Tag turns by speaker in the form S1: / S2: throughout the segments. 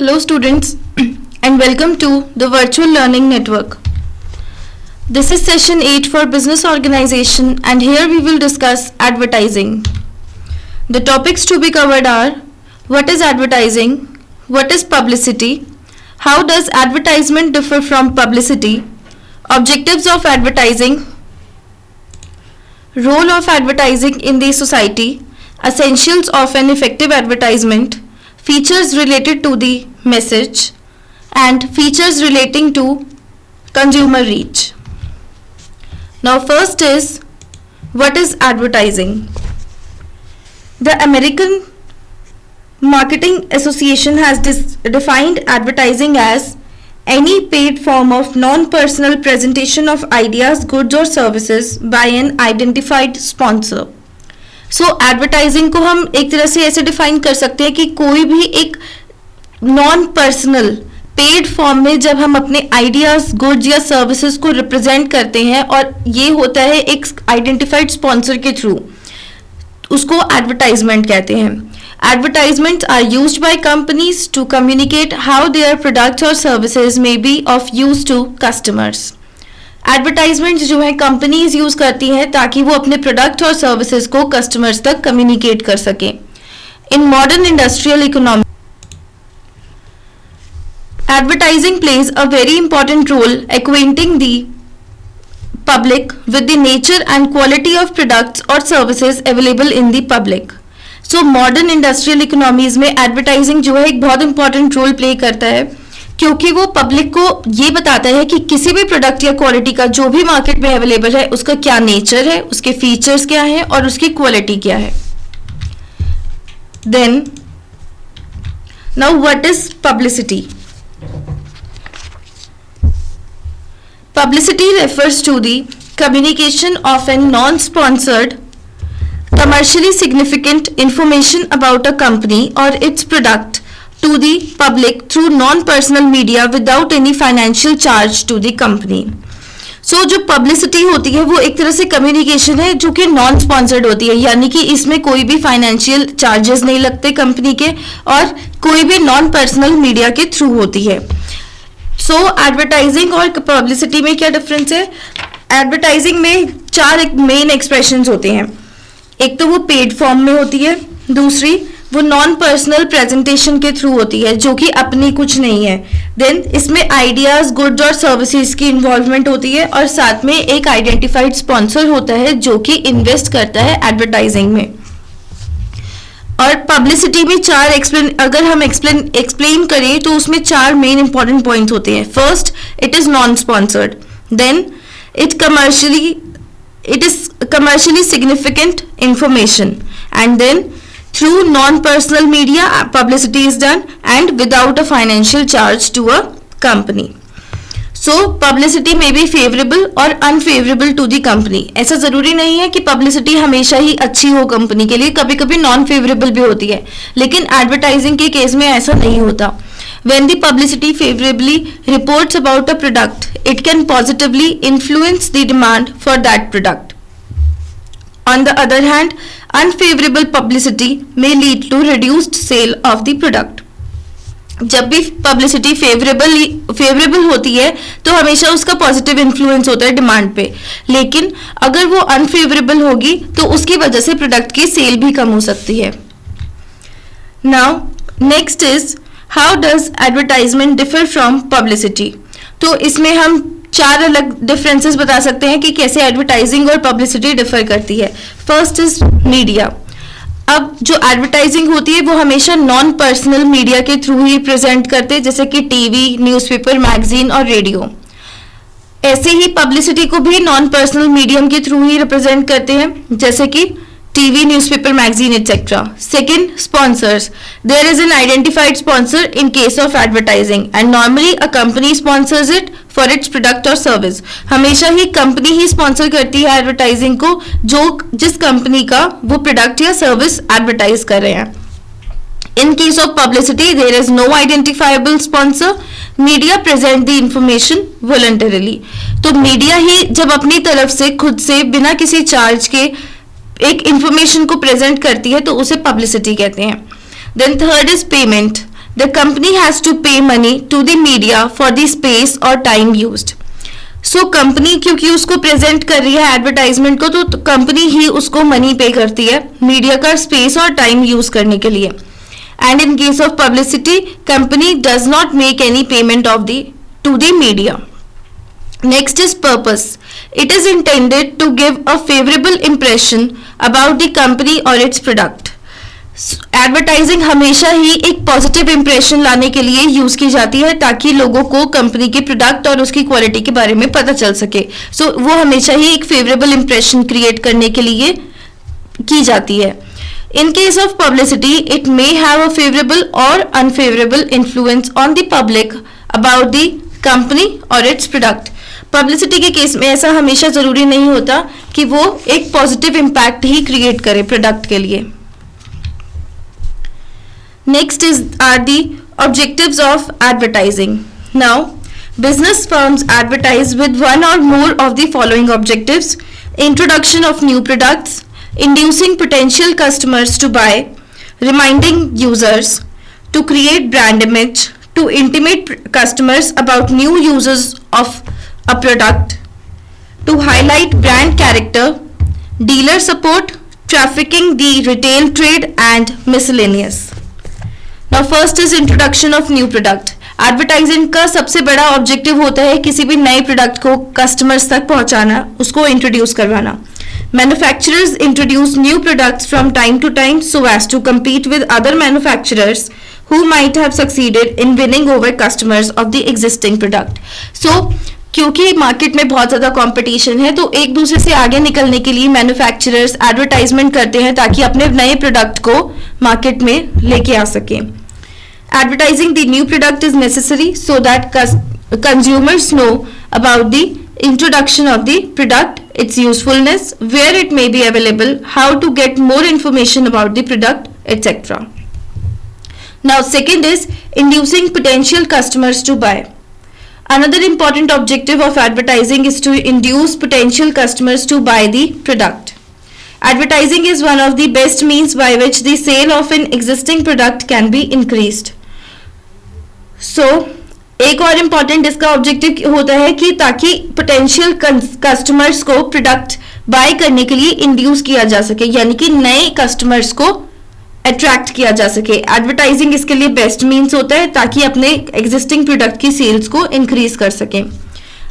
S1: Hello students and welcome to the Virtual Learning Network. This is session 8 for business organization and here we will discuss advertising. The topics to be covered are what is advertising, what is publicity, how does advertisement differ from publicity, objectives of advertising, role of advertising in the society, essentials of an effective advertisement, features related to the message, and features relating to consumer reach. Now first is what is advertising? The American Marketing Association has defined advertising as any paid form of non-personal presentation of ideas, goods or services by an identified sponsor. So advertising को हम एक तरह से ऐसे define कर सकते हैं कि कोई भी एक नॉन पर्सनल पेड फॉर्म में जब हम अपने आइडियाज, गुड्स या सर्विसेज को रिप्रेजेंट करते हैं और ये होता है एक आइडेंटिफाइड स्पॉन्सर के थ्रू, उसको एडवर्टाइजमेंट कहते हैं. Advertisements are used by companies to communicate how their products और services may be of use to customers. Advertisements जो है कंपनीज यूज करती हैं ताकि वो अपने प्रोडक्ट और सर्विसेज को कस्टमर्स तक कम्युनिकेट कर सकें. In modern industrial economy advertising plays a very important role acquainting the public with the nature and quality of products और services available in the public. So modern industrial economies में advertising जो है एक बहुत important role play करता है क्योंकि वो पब्लिक को ये बताता है कि किसी भी प्रोडक्ट या क्वालिटी का जो भी मार्केट में अवेलेबल है उसका क्या नेचर है, उसके फीचर्स क्या है और उसकी क्वालिटी क्या है. Then now what is publicity? Publicity refers to the communication of an non sponsored commercially significant information about a company or its product to the public through non-personal media without any financial charge to the company. So जो publicity होती है वो एक तरह से communication है जो कि non sponsored होती है, यानी कि इसमें कोई भी financial charges नहीं लगते कंपनी के और कोई भी non personal media के थ्रू होती है. So advertising और publicity में क्या difference है? Advertising में चार main expressions होते हैं. एक तो वो पेड फॉर्म में होती है, दूसरी वो नॉन पर्सनल प्रेजेंटेशन के थ्रू होती है जो कि अपनी कुछ नहीं है. देन इसमें आइडियाज, गुड्स और सर्विसेज की इन्वॉल्वमेंट होती है और साथ में एक आइडेंटिफाइड स्पॉन्सर होता है जो कि इन्वेस्ट करता है एडवर्टाइजिंग में. और पब्लिसिटी में अगर हम एक्सप्लेन करें तो उसमें चार मेन इंपॉर्टेंट पॉइंट होते हैं. First, it is non sponsored. Then it is commercially significant information, and then through non-personal media publicity is done and without a financial charge to a company. So publicity may be favorable or unfavorable to the company. ऐसा जरूरी नहीं है कि publicity हमेशा ही अच्छी हो company के लिए, कभी कभी नॉन फेवरेबल भी होती है, लेकिन एडवर्टाइजिंग के केस में ऐसा नहीं होता. When the publicity favorably reports about a product, it can positively influence the demand for that product. On the other hand, unfavorable publicity may lead to reduced sale of the product. जब भी publicity favourable होती है तो हमेशा उसका positive influence होता है demand पे, लेकिन अगर वो अनफेवरेबल होगी तो उसकी वजह से प्रोडक्ट की सेल भी कम हो सकती है. Now next is how does advertisement differ from publicity. तो इसमें हम चार अलग डिफरेंसेस बता सकते हैं कि कैसे एडवर्टाइजिंग और पब्लिसिटी डिफर करती है. First is media. अब जो एडवर्टाइजिंग होती है वो हमेशा नॉन पर्सनल मीडिया के थ्रू ही प्रेजेंट करते हैं, जैसे कि टीवी, न्यूज़पेपर, मैगजीन और रेडियो. ऐसे ही पब्लिसिटी को भी नॉन पर्सनल मीडियम के थ्रू ही रिप्रेजेंट करते हैं, जैसे कि TV, newspaper, magazine, etc. Second, sponsors. There is an identified sponsor in case of advertising and normally a company sponsors it for its product or service. हमेशा ही company ही sponsor करती है advertising को जिस company का वो प्रोडक्ट या service advertise कर रहे हैं. In case of publicity, there is no identifiable sponsor. Media present the information voluntarily. तो मीडिया ही जब अपनी तरफ से खुद से बिना किसी चार्ज के एक इंफॉर्मेशन को प्रेजेंट करती है तो उसे पब्लिसिटी कहते हैं. Then third is payment. The company has to pay money to the media for the space or time used. So company क्योंकि उसको प्रेजेंट कर रही है एडवर्टाइजमेंट को, तो कंपनी ही उसको मनी पे करती है मीडिया का स्पेस और टाइम यूज करने के लिए. And in case of publicity, company does not make any payment of the to the media. Next is purpose. It is intended to give a favourable impression about the company और its product. Advertising हमेशा ही एक positive impression लाने के लिए use की जाती है ताकि लोगों को कंपनी के प्रोडक्ट और उसकी क्वालिटी के बारे में पता चल सके. सो वो हमेशा ही एक फेवरेबल इंप्रेशन क्रिएट करने के लिए की जाती है. In case of publicity, it may have a favourable और unfavourable influence on the public about the company और इट्स प्रोडक्ट. पब्लिसिटी के केस में ऐसा हमेशा जरूरी नहीं होता कि वो एक पॉजिटिव इम्पैक्ट ही क्रिएट करे प्रोडक्ट के लिए. Next are the objectives of advertising. Now, business firms advertise with one or more of the following objectives: introduction of new products, inducing potential customers to buy, reminding users, to create brand image, to intimate customers about new uses of a product, to highlight brand character, dealer support, trafficking the retail trade, and miscellaneous. Now first is introduction of new product. Advertising का सबसे बड़ा objective होता है किसी भी नए product को customers तक पहुंचाना, उसको इंट्रोड्यूस करवाना. Manufacturers introduce new products from time to time so as to compete with other manufacturers who might have succeeded in winning over customers of the existing product. So क्योंकि market में बहुत ज़्यादा competition है, तो एक दूसरे से आगे निकलने के लिए मैन्युफैक्चरर्स एडवर्टाइजमेंट करते हैं ताकि अपने नए प्रोडक्ट को मार्केट में लेके आ सकें. Advertising the new product is necessary so that consumers know about the introduction of the product, its usefulness, where it may be available, how to get more information about the product, etc. Now second is inducing potential customers to buy. Another important objective of advertising is to induce potential customers to buy the product. Advertising is one of the best means by which the sale of an existing product can be increased. So, एक और important इसका objective होता है कि ताकि potential customers को product bye करने के लिए इंड्यूस किया जा सके, यानी कि नए कस्टमर्स को अट्रैक्ट किया जा सके. एडवर्टाइजिंग इसके लिए बेस्ट मीन्स होता है ताकि अपने एग्जिस्टिंग प्रोडक्ट की सेल्स को इंक्रीज कर सकें.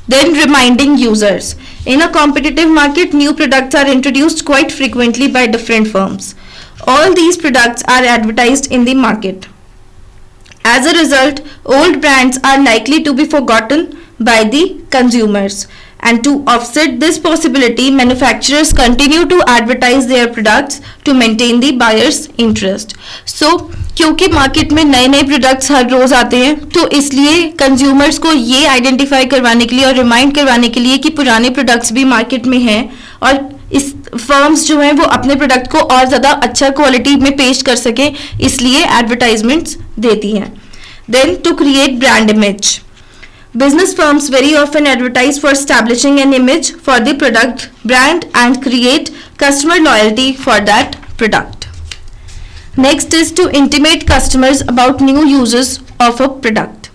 S1: Then reminding users. In a competitive market, new products are introduced quite frequently by different firms. All these products are advertised in the market. As a result, old brands are likely to be forgotten by the consumers. And to offset this possibility, manufacturers continue to advertise their products to maintain the buyer's interest. So, क्योंकि market में नए नए products हर रोज आते हैं, तो इसलिए consumers को ये आइडेंटिफाई करवाने के लिए और रिमाइंड करवाने के लिए कि पुराने प्रोडक्ट्स भी मार्केट में हैं और इस फर्म्स जो हैं वो अपने प्रोडक्ट को और ज़्यादा अच्छा क्वालिटी में पेश कर सकें, इसलिए एडवर्टाइजमेंट्स देती हैं. Then to create brand image. Business firms very often advertise for establishing an image for the product brand and create customer loyalty for that product. Next is to intimate customers about new uses of a product.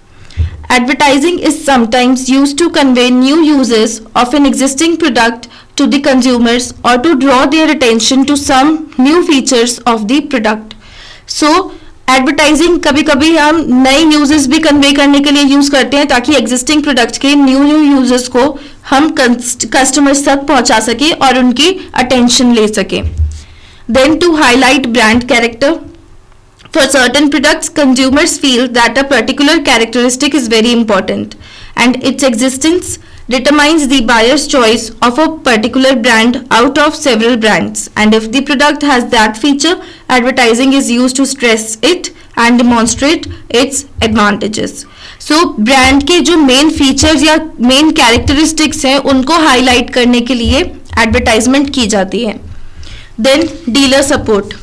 S1: Advertising is sometimes used to convey new uses of an existing product to the consumers or to draw their attention to some new features of the product. So, advertising कभी कभी हम नए uses भी convey करने के लिए use करते हैं ताकि एग्जिस्टिंग प्रोडक्ट के न्यू यूजर्स को हम कस्टमर्स तक पहुंचा सके और उनकी अटेंशन ले सके. Then to highlight brand character. For certain products consumers feel that a particular characteristic is very important and its existence determines the buyer's choice of a particular brand out of several brands, and if the product has that feature, advertising is used to stress it and demonstrate its advantages. So brand के जो main features या main characteristics हैं उनको highlight करने के लिए advertisement की जाती है. Then dealer support.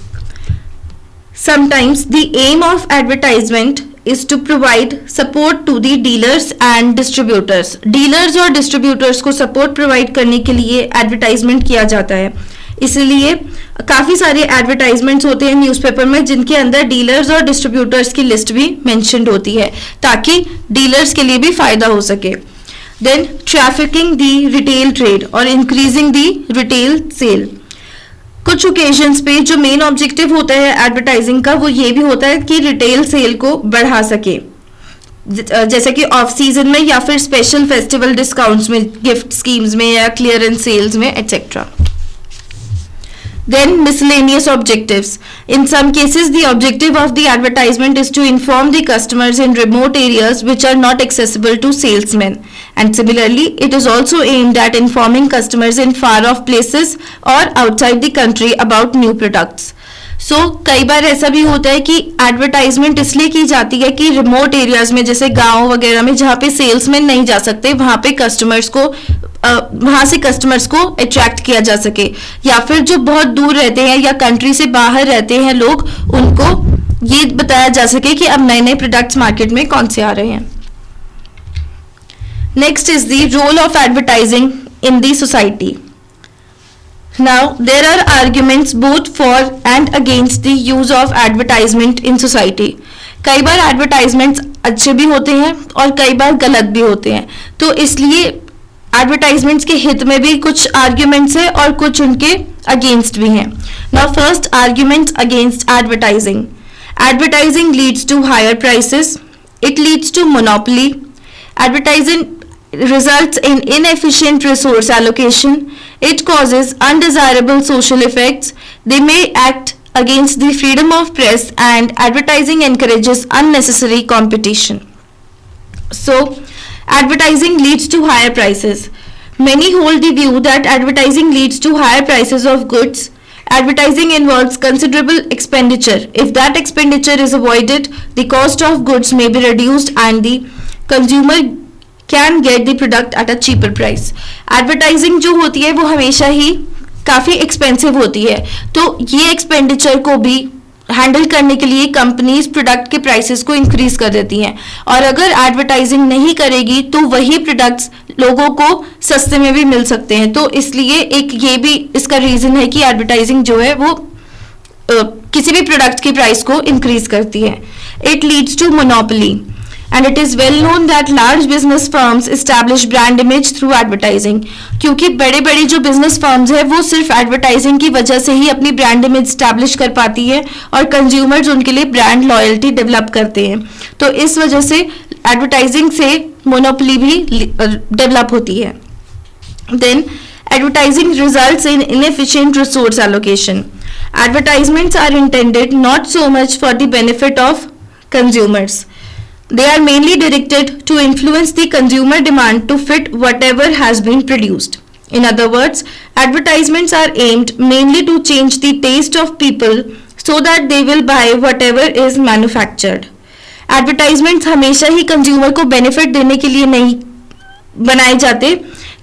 S1: Sometimes the aim of advertisement is to provide support to the dealers and distributors. Dealers और distributors को support provide करने के लिए advertisement किया जाता है. इसलिए काफ़ी सारे एडवर्टाइजमेंट्स होते हैं न्यूज़पेपर में जिनके अंदर डीलर्स और डिस्ट्रीब्यूटर्स की लिस्ट भी मेंशन्ड होती है ताकि डीलर्स के लिए भी फ़ायदा हो सके. देन ट्रैफिकिंग दी रिटेल ट्रेड और इंक्रीजिंग दी रिटेल सेल. कुछ ओकेजन्स पे जो मेन ऑब्जेक्टिव होता है एडवर्टाइजिंग का वो ये भी होता है कि रिटेल सेल को बढ़ा सके, जैसे कि ऑफ सीजन में या फिर स्पेशल फेस्टिवल डिस्काउंट्स में, गिफ्ट स्कीम्स में या क्लियरेंस सेल्स में etcetera. Then miscellaneous objectives. In some cases, the objective of the advertisement is to inform the customers in remote areas which are not accessible to salesmen. And similarly, it is also aimed at informing customers in far-off places or outside the country about new products. So, कई बार ऐसा भी होता है कि advertisement इसलिए की जाती है कि रिमोट एरियाज में जैसे गांव वगैरह में जहाँ पे सेल्समैन नहीं जा सकते वहाँ पे कस्टमर्स को वहाँ से कस्टमर्स को अट्रैक्ट किया जा सके, या फिर जो बहुत दूर रहते हैं या कंट्री से बाहर रहते हैं लोग उनको ये बताया जा सके कि अब नए नए प्रोडक्ट्स मार्केट में कौन से आ रहे हैं. Next is the role of advertising in the society. Now, there are arguments both for and against the use of advertisement in society. कई बार एडवर्टाइजमेंट्स अच्छे भी होते हैं और कई बार गलत भी होते हैं, तो इसलिए एडवर्टाइजमेंट्स के हित में भी कुछ आर्ग्यूमेंट्स हैं और कुछ उनके अगेंस्ट भी हैं. Now first arguments against advertising. Advertising leads to higher prices. It leads to monopoly. Advertising results in inefficient resource allocation. It causes undesirable social effects. They may act against the freedom of press, and advertising encourages unnecessary competition. So, advertising leads to higher prices. Many hold the view that advertising leads to higher prices of goods. Advertising involves considerable expenditure. If that expenditure is avoided, the cost of goods may be reduced and the consumer can get the product at a cheaper price. Advertising जो होती है वो हमेशा ही काफ़ी expensive होती है, तो ये एक्सपेंडिचर को भी हैंडल करने के लिए कंपनीज प्रोडक्ट के प्राइसेस को इंक्रीज कर देती हैं, और अगर एडवर्टाइजिंग नहीं करेगी तो वही प्रोडक्ट्स लोगों को सस्ते में भी मिल सकते हैं. तो इसलिए एक ये भी इसका रीज़न है कि एडवर्टाइजिंग जो है वो किसी भी प्रोडक्ट की प्राइस को इंक्रीज करती है. It leads to monopoly. And it is well known that large business firms establish brand image through advertising. क्योंकि बड़े बड़े जो business firms है वो सिर्फ advertising की वजह से ही अपनी brand image establish कर पाती है और consumers उनके लिए brand loyalty develop करते हैं. तो इस वजह से advertising से monopoly भी develop होती है. Then advertising results in inefficient resource allocation. Advertisements are intended not so much for the benefit of consumers. They are mainly directed to influence the consumer demand to fit whatever has been produced. In other words, advertisements are aimed mainly to change the taste of people so that they will buy whatever is manufactured. Advertisements हमेशा ही consumer को benefit देने के लिए नहीं बनाए जाते,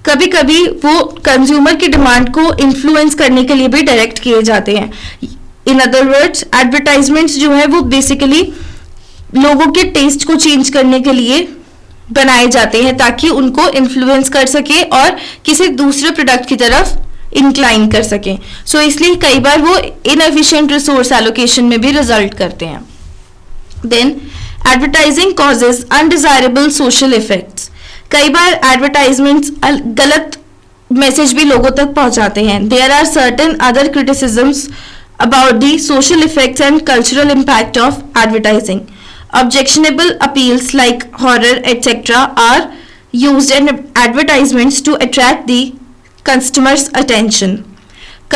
S1: कभी कभी वो consumer की demand को influence करने के लिए भी direct किए जाते हैं. In other words, advertisements जो है वो basically लोगों के टेस्ट को चेंज करने के लिए बनाए जाते हैं ताकि उनको इन्फ्लुएंस कर सके और किसी दूसरे प्रोडक्ट की तरफ इंक्लाइन कर सके. सो इसलिए कई बार वो इनएफिशिएंट रिसोर्स एलोकेशन में भी रिजल्ट करते हैं. Then advertising causes undesirable social effects. कई बार एडवर्टाइजमेंट्स गलत मैसेज भी लोगों तक पहुंचाते हैं. There are certain other criticisms about the social effects and cultural impact of advertising. Objectionable appeals like horror, etc. are used in advertisements to attract the customer's attention.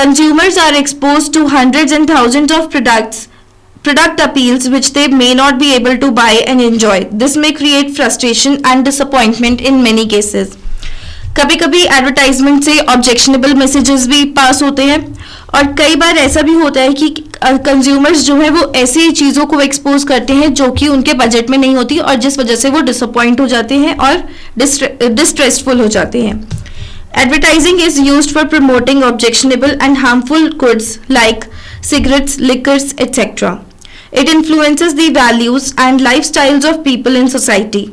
S1: Consumers are exposed to hundreds and thousands of product appeals which they may not be able to buy and enjoy. This may create frustration and disappointment in many cases. कभी कभी advertisement से objectionable messages भी पास होते हैं और कई बार ऐसा भी होता है कि कंज्यूमर्स जो है वो ऐसी चीज़ों को एक्सपोज करते हैं जो कि उनके बजट में नहीं होती और जिस वजह से वो डिसअपॉइंट हो जाते हैं और डिस्ट्रेसफुल हो जाते हैं. Advertising is used for promoting objectionable and harmful goods like cigarettes, liquors, etc. It influences the values and lifestyles of people in society.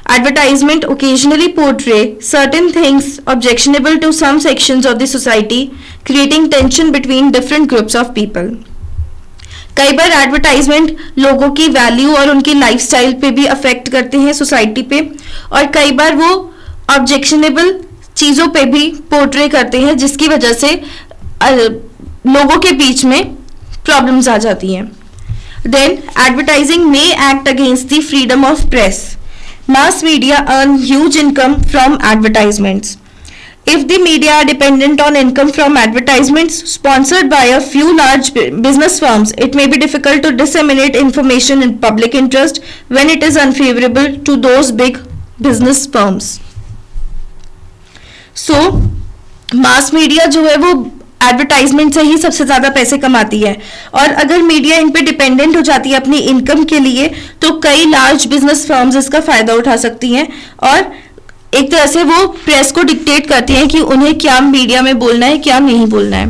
S1: Advertisement occasionally portray certain things objectionable to some sections of the society, creating tension between different groups of people. कई बार advertisement लोगों की value और उनकी lifestyle पे भी affect करते हैं, society पे, और कई बार वो ऑब्जेक्शनेबल चीज़ों पे भी पोर्ट्रे करते हैं, जिसकी वजह से लोगों के बीच में प्रॉब्लम्स आ जाती हैं. Then advertising may act against the freedom of press. Mass media earn huge income from advertisements. If the media are dependent on income from advertisements sponsored by a few large business firms, it may be difficult to disseminate information in public interest when it is unfavorable to those big business firms. So, mass media जो है वो advertisement से ही सबसे ज्यादा पैसे कमाती है, और अगर मीडिया इन पे डिपेंडेंट हो जाती है अपनी इनकम के लिए, तो कई लार्ज बिजनेस फर्म्स इसका फायदा उठा सकती हैं और एक तरह से वो प्रेस को डिक्टेट करती हैं कि उन्हें क्या मीडिया में बोलना है, क्या नहीं बोलना है.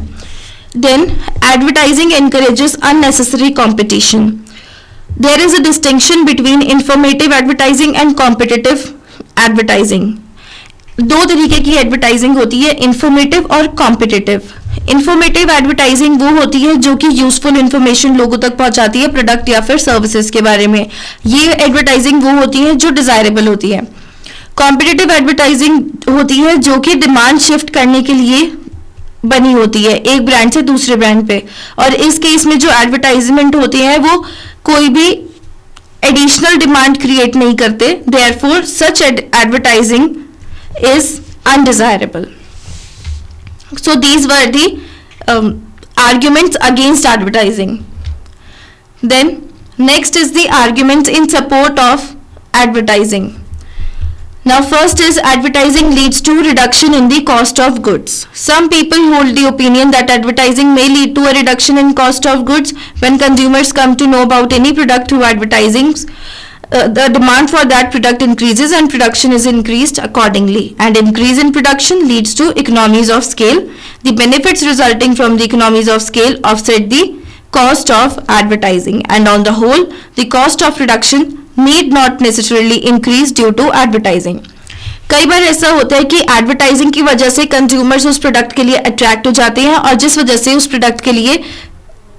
S1: Then advertising encourages unnecessary competition. There is a distinction between informative advertising and competitive advertising. दो तरीके की एडवर्टाइजिंग होती है, इंफॉर्मेटिव और कॉम्पिटिटिव. इंफॉर्मेटिव एडवर्टाइजिंग वो होती है जो कि यूजफुल इंफॉर्मेशन लोगों तक पहुंचाती है प्रोडक्ट या फिर सर्विसेज के बारे में. ये एडवर्टाइजिंग वो होती है जो डिजायरेबल होती है. कॉम्पिटिटिव एडवर्टाइजिंग होती है जो कि डिमांड शिफ्ट करने के लिए बनी होती है एक ब्रांड से दूसरे ब्रांड पे, और इस केस में जो एडवर्टाइजमेंट होती है वो कोई भी एडिशनल डिमांड क्रिएट नहीं करते. Therefore such advertising is undesirable. So these were the arguments against advertising. Then next is the arguments in support of advertising. Now first is advertising leads to reduction in the cost of goods. Some people hold the opinion that advertising may lead to a reduction in cost of goods when consumers come to know about any product through advertising. The demand for that product increases and production is increased accordingly, and increase in production leads to economies of scale. The benefits resulting from the economies of scale offset the cost of advertising, and on the whole the cost of production need not necessarily increase due to advertising. कई बार ऐसा होता है कि advertising की वजह से consumers उस product के लिए अट्रैक्ट हो जाते हैं, और जिस वजह से उस प्रोडक्ट के लिए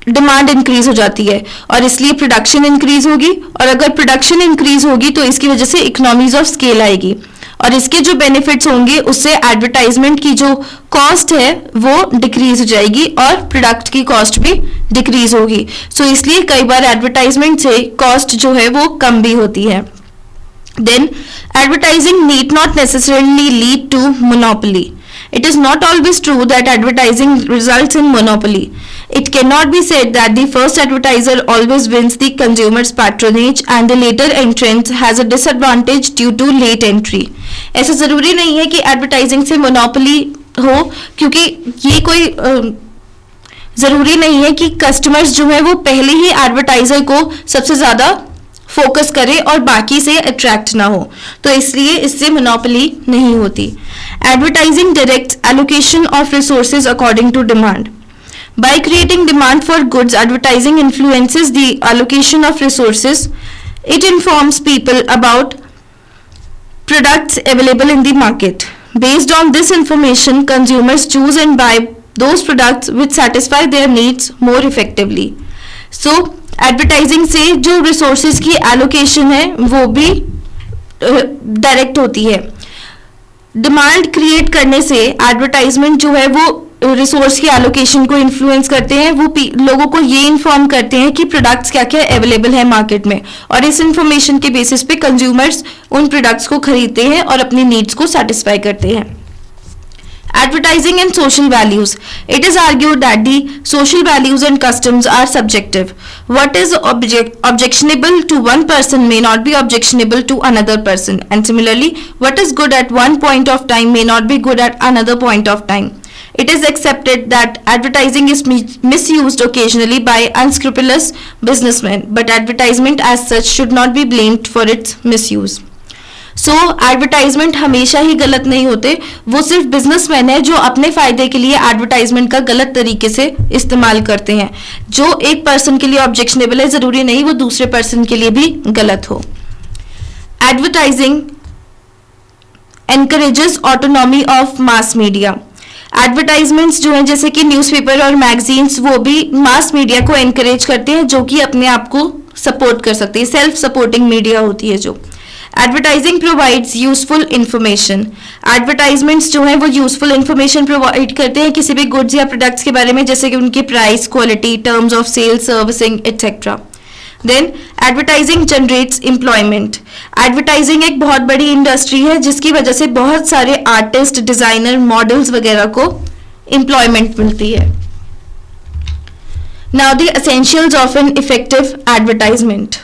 S1: डिमांड इंक्रीज हो जाती है, और इसलिए प्रोडक्शन इंक्रीज होगी, और अगर प्रोडक्शन इंक्रीज होगी तो इसकी वजह से इकोनॉमीज ऑफ स्केल आएगी, और इसके जो बेनिफिट्स होंगे उससे एडवर्टाइजमेंट की जो कॉस्ट है वो डिक्रीज हो जाएगी और प्रोडक्ट की कॉस्ट भी डिक्रीज होगी. सो इसलिए कई बार एडवर्टाइजमेंट से कॉस्ट जो है वो कम भी होती है. Then advertising need not necessarily lead to monopoly. It is not always true that advertising results in monopoly. It cannot be said that the first advertiser always wins the consumer's patronage and the later entrant has a disadvantage due to late entry. ऐसा जरूरी नहीं है कि advertising से monopoly हो, क्योंकि ये कोई जरूरी नहीं है कि कस्टमर्स जो है वो पहले ही एडवर्टाइजर को सबसे ज्यादा फोकस करे और बाकी से अट्रैक्ट ना हो, तो इसलिए इससे मोनोपोली नहीं होती. Advertising directs allocation of resources according to demand. By creating demand for goods, advertising influences the allocation of resources. It informs people about products available in the market. Based on this information, consumers choose and buy those products which satisfy their needs more effectively. So, advertising से जो resources की allocation है वो भी direct होती है. Demand create करने से एडवर्टाइजमेंट जो है वो रिसोर्स की एलोकेशन को इन्फ्लुएंस करते हैं. वो लोगों को ये इन्फॉर्म करते हैं कि प्रोडक्ट्स क्या क्या अवेलेबल है मार्केट में, और इस इंफॉर्मेशन के बेसिस पे कंज्यूमर्स उन प्रोडक्ट्स को खरीदते हैं और अपनी नीड्स को सेटिस्फाई करते हैं. Advertising and social values. It is argued that the social values and customs are subjective. What is objectionable to one person may not be objectionable to another person, and similarly, what is good at one point of time may not be good at another point of time. It is accepted that advertising is misused occasionally by unscrupulous businessmen, but advertisement as such should not be blamed for its misuse. So advertisement हमेशा ही गलत नहीं होते, वो सिर्फ businessman है जो अपने फायदे के लिए एडवर्टाइजमेंट का गलत तरीके से इस्तेमाल करते हैं. जो एक पर्सन के लिए ऑब्जेक्शनेबल है, जरूरी नहीं वो दूसरे पर्सन के लिए भी गलत हो. Advertising encourages autonomy of mass media. Advertisements जो हैं जैसे कि न्यूज़पेपर और मैगजीन्स वो भी मास मीडिया को एनकरेज करते हैं जो कि अपने आप को सपोर्ट कर सकती है, सेल्फ सपोर्टिंग मीडिया होती है जो. Advertising provides useful information. Advertisements जो हैं वो यूजफुल इंफॉर्मेशन प्रोवाइड करते हैं किसी भी गुड्स या प्रोडक्ट्स के बारे में, जैसे कि उनकी price, quality, terms of sale, servicing etcetera. Then advertising generates employment. Advertising एक बहुत बड़ी इंडस्ट्री है जिसकी वजह से बहुत सारे आर्टिस्ट, डिजाइनर, मॉडल्स वगैरह को एम्प्लॉयमेंट मिलती है. Now the essentials of an effective advertisement.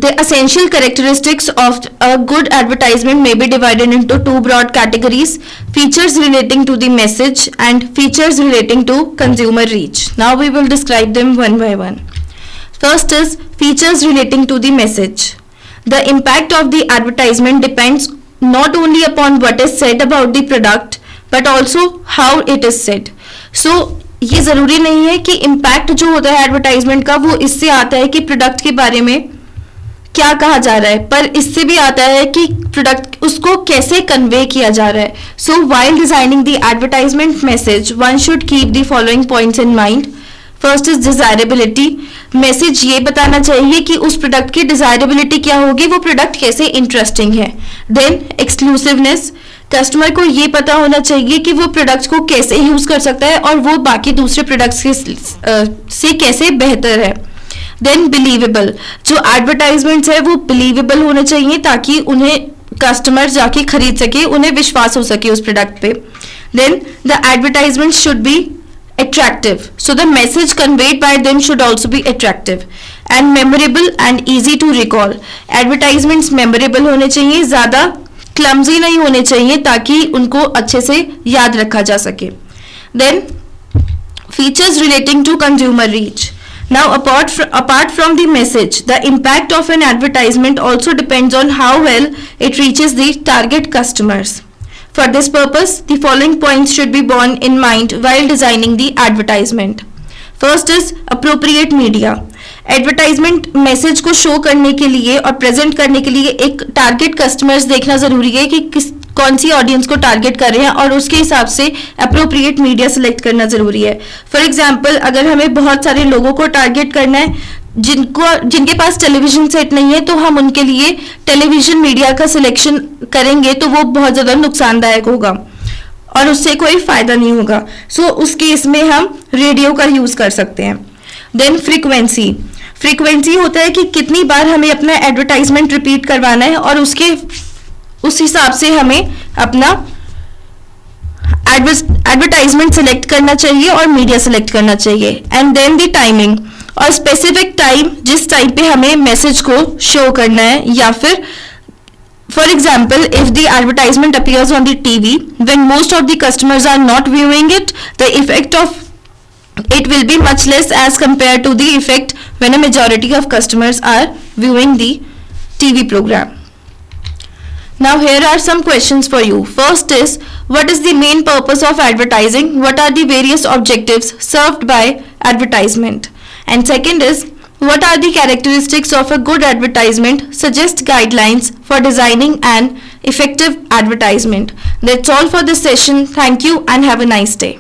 S1: The essential characteristics of a good advertisement may be divided into two broad categories: features relating to the message and features relating to consumer reach. Now we will describe them one by one. First is features relating to the message. The impact of the advertisement depends not only upon what is said about the product but also how it is said. So ये ज़रूरी नहीं है कि impact जो होता है advertisement का वो इससे आता है कि product के बारे में क्या कहा जा रहा है, पर इससे भी आता है कि प्रोडक्ट उसको कैसे कन्वे किया जा रहा है. So while designing the advertisement message one should keep the following points in mind. First is desirability. Message ये बताना चाहिए कि उस प्रोडक्ट की डिजायरेबिलिटी क्या होगी, वो प्रोडक्ट कैसे इंटरेस्टिंग है. Then exclusiveness. कस्टमर को ये पता होना चाहिए कि वो प्रोडक्ट को कैसे यूज कर सकता है और वो बाकी दूसरे प्रोडक्ट्स से कैसे बेहतर है. Then believable. जो एडवर्टाइजमेंट्स है वो बिलीवेबल होने चाहिए ताकि उन्हें कस्टमर जाके खरीद सके, उन्हें विश्वास हो सके उस प्रोडक्ट पे. Then the advertisement should be attractive, so the message conveyed by them should also be attractive and memorable and easy to recall. Advertisements memorable होने चाहिए, ज़्यादा clumsy नहीं होने चाहिए ताकि उनको अच्छे से याद रखा जा सके. Then features relating to consumer reach. Now apart from the message, the impact of an advertisement also depends on how well it reaches the target customers. For this purpose, the following points should be borne in mind while designing the advertisement. First is appropriate media. Advertisement message को show करने के लिए और present करने के लिए एक target customers देखना ज़रूरी है कि कौन सी ऑडियंस को टारगेट कर रहे हैं और उसके हिसाब से अप्रोप्रिएट मीडिया सेलेक्ट करना ज़रूरी है. फॉर एग्जांपल, अगर हमें बहुत सारे लोगों को टारगेट करना है जिनके पास टेलीविजन सेट नहीं है, तो हम उनके लिए टेलीविजन मीडिया का सिलेक्शन करेंगे तो वो बहुत ज़्यादा नुकसानदायक होगा और उससे कोई फ़ायदा नहीं होगा. सो उस केस में हम रेडियो का यूज़ कर सकते हैं. Then frequency. फ्रीक्वेंसी होता है कि कितनी बार हमें अपना एडवर्टाइजमेंट रिपीट करवाना है और उस हिसाब से हमें अपना एडवर्टाइजमेंट सेलेक्ट करना चाहिए और मीडिया सेलेक्ट करना चाहिए. एंड देन द टाइमिंग, और स्पेसिफिक टाइम जिस टाइम पे हमें मैसेज को शो करना है. या फिर for example, if the advertisement appears on the TV when most of the customers are not viewing it, the effect of it will be much less as compared to the effect when a majority of customers are viewing the TV program. Now here are some questions for you. First is, what is the main purpose of advertising? What are the various objectives served by advertisement? And second is, what are the characteristics of a good advertisement? Suggest guidelines for designing an effective advertisement. That's all for this session. Thank you and have a nice day.